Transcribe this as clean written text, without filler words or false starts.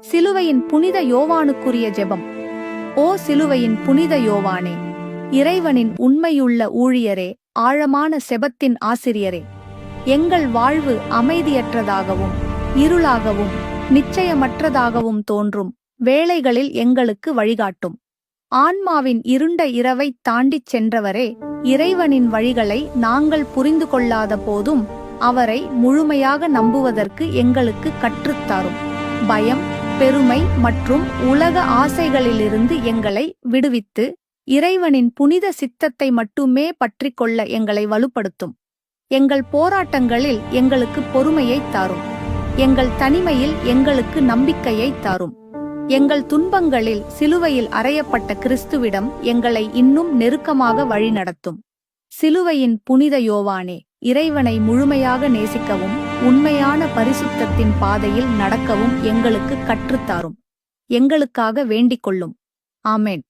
சிலுவையின் புனித யோவானுக்குரிய ஜெபம். ஓ சிலுவையின் புனித யோவானே, இறைவனின் உண்மையுள்ள ஊழியரே, ஆழமான செபத்தின் ஆசிரியரே, எங்கள் வாழ்வு அமைதியற்றதாகவும் இருளாகவும் நிச்சயமற்றதாகவும் தோன்றும் வேளைகளில் எங்களுக்கு வழிகாட்டும். ஆன்மாவின் இருண்ட இரவைத் தாண்டிச் சென்றவரே, இறைவனின் வழிகளை நாங்கள் புரிந்து கொள்ளாத போதும் அவரை முழுமையாக நம்புவதற்கு எங்களுக்கு கற்றுத்தாரும். பயம், பெருமை மற்றும் உலக ஆசைகளிலிருந்து எங்களை விடுவித்து இறைவனின் புனித சித்தத்தை மட்டுமே பற்றிக்கொள்ள எங்களை வலுப்படுத்தும். எங்கள் போராட்டங்களில் எங்களுக்கு பொறுமையைத் தாரும். எங்கள் தனிமையில் எங்களுக்கு நம்பிக்கையைத் தாரும். எங்கள் துன்பங்களில் சிலுவையில் அறையப்பட்ட கிறிஸ்துவிடம் எங்களை இன்னும் நெருக்கமாக வழிநடத்தும். சிலுவையின் புனித யோவானே, இறைவனை முழுமையாக நேசிக்கவும் உண்மையான பரிசுத்தத்தின் பாதையில் நடக்கவும் எங்களுக்கு கற்றுத்தாரும். எங்களுக்காக வேண்டிக் கொள்ளும். ஆமென்.